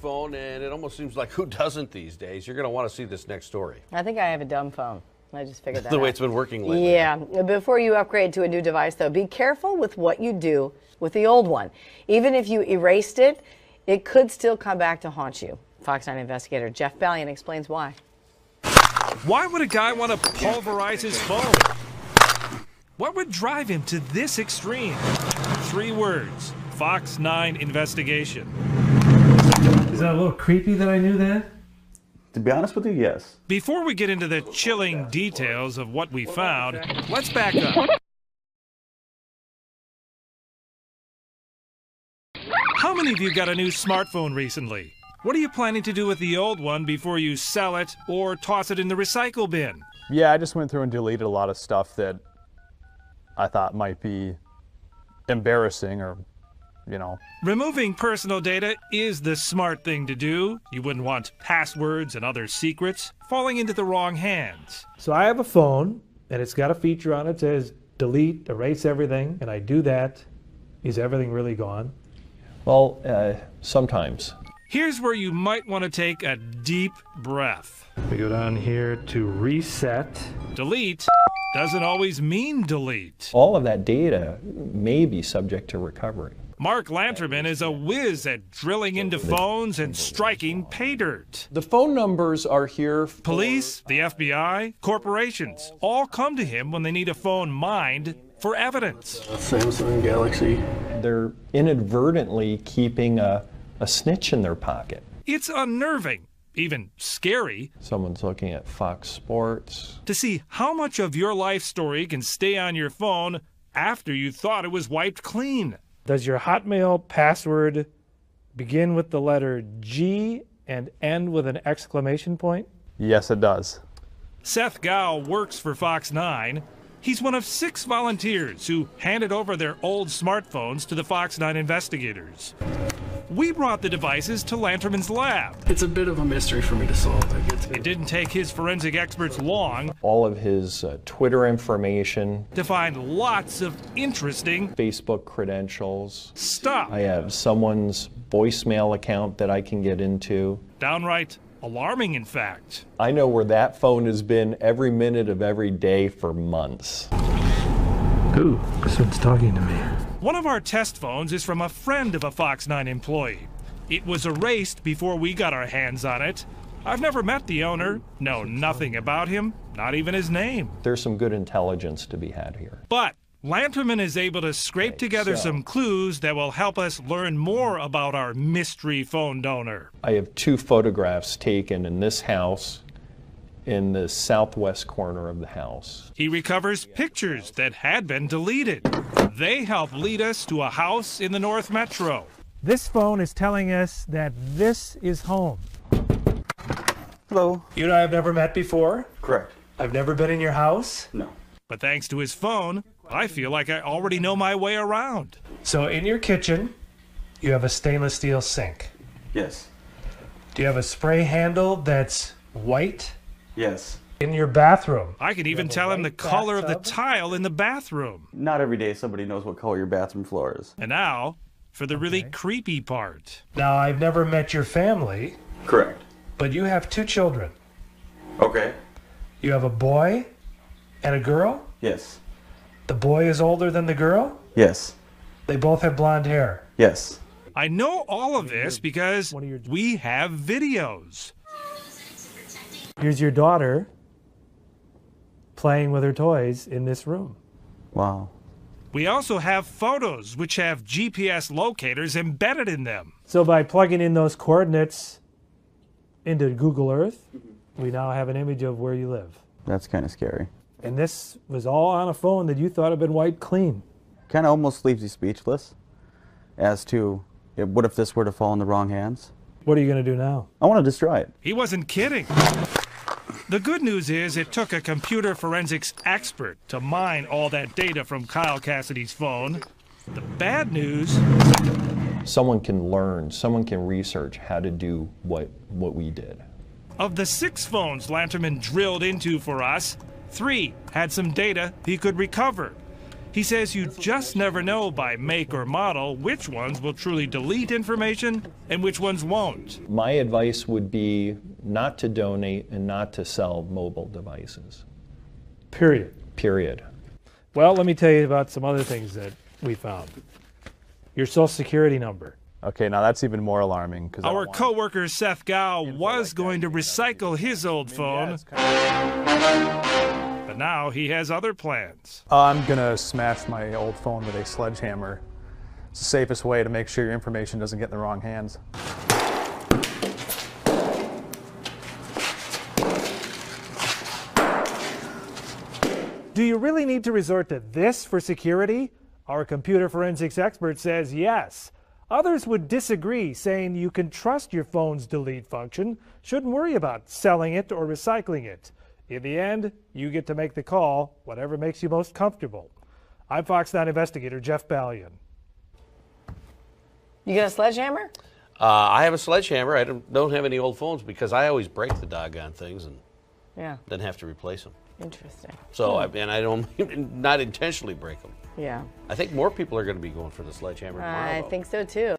smartphone, and it almost seems like who doesn't these days? You're going to want to see this next story. I think I have a dumb phone. I just figured that out. The way it's been working lately. Yeah. Before you upgrade to a new device, though, be careful with what you do with the old one. Even if you erased it, it could still come back to haunt you. Fox 9 investigator Jeff Ballion explains why. Why would a guy want to pulverize his phone? What would drive him to this extreme? 3 words: Fox 9 investigation. Is that a little creepy that I knew that? To be honest with you, yes. Before we get into the chilling details of what we found, let's back up. How many of you got a new smartphone recently? What are you planning to do with the old one before you sell it or toss it in the recycle bin? Yeah, I just went through and deleted a lot of stuff that I thought might be embarrassing or, you know. Removing personal data is the smart thing to do. You wouldn't want passwords and other secrets falling into the wrong hands. So I have a phone, and it's got a feature on it that says delete, erase everything, and I do that. Is everything really gone? Well, sometimes. Here's where you might want to take a deep breath. We go down here to reset. Delete doesn't always mean delete. All of that data may be subject to recovery. Mark Lanterman is a whiz at drilling into phones and striking pay dirt. The phone numbers are here for... Police, the FBI, corporations all come to him when they need a phone mined for evidence. Samsung Galaxy. They're inadvertently keeping a snitch in their pocket. It's unnerving, even scary. Someone's looking at Fox Sports. To see how much of your life story can stay on your phone after you thought it was wiped clean. Does your Hotmail password begin with the letter G and end with an exclamation point? Yes, it does. Seth Gow works for Fox 9. He's one of 6 volunteers who handed over their old smartphones to the Fox 9 investigators. We brought the devices to Lanterman's lab. It's a bit of a mystery for me to solve. It didn't take his forensic experts long. All of his Twitter information. To find lots of interesting Facebook credentials. Stuff. I have someone's voicemail account that I can get into. Downright alarming, in fact. I know where that phone has been every minute of every day for months. Ooh, this one's talking to me. One of our test phones is from a friend of a Fox 9 employee. It was erased before we got our hands on it. I've never met the owner, know nothing about him, not even his name. There's some good intelligence to be had here. But Lanterman is able to scrape together some clues that will help us learn more about our mystery phone donor. I have 2 photographs taken in this house, in the southwest corner of the house. He recovers pictures that had been deleted. They help lead us to a house in the North Metro. This phone is telling us that this is home. Hello. You and I have never met before? Correct. I've never been in your house? No. But thanks to his phone, I feel like I already know my way around. So in your kitchen, you have a stainless steel sink. Yes. Do you have a spray handle that's white? Yes. In your bathroom. I could even tell him the color of the tile in the bathroom. Not every day somebody knows what color your bathroom floor is. And now, for the really creepy part. Now, I've never met your family. Correct. But you have 2 children. Okay. You have a boy and a girl? Yes. The boy is older than the girl? Yes. They both have blonde hair? Yes. I know all of this because we have videos. Here's your daughter playing with her toys in this room. Wow. We also have photos which have GPS locators embedded in them. So by plugging in those coordinates into Google Earth, we now have an image of where you live. That's kind of scary. And this was all on a phone that you thought had been wiped clean. Kind of almost leaves you speechless as to what if this were to fall in the wrong hands? What are you going to do now? I want to destroy it. He wasn't kidding. The good news is it took a computer forensics expert to mine all that data from Kyle Cassidy's phone. The bad news... Someone can learn, someone can research how to do what we did. Of the 6 phones Lanterman drilled into for us, 3 had some data he could recover. He says you just never know by make or model which ones will truly delete information and which ones won't. My advice would be not to donate and not to sell mobile devices. Period. Period. Well, let me tell you about some other things that we found. Your social security number. Okay, now that's even more alarming. Because Our coworker Seth Gao was going to recycle his old phone, but now he has other plans. I'm gonna smash my old phone with a sledgehammer. It's the safest way to make sure your information doesn't get in the wrong hands. Do you really need to resort to this for security? Our computer forensics expert says yes. Others would disagree, saying you can trust your phone's delete function, shouldn't worry about selling it or recycling it. In the end, you get to make the call, whatever makes you most comfortable. I'm Fox 9 investigator Jeff Ballion. You got a sledgehammer? I have a sledgehammer. I don't have any old phones because I always break the doggone things and Yeah. then have to replace them. Interesting. So, and I don't, not intentionally break them. Yeah. I think more people are going to be going for the sledgehammer tomorrow. I though. think so too.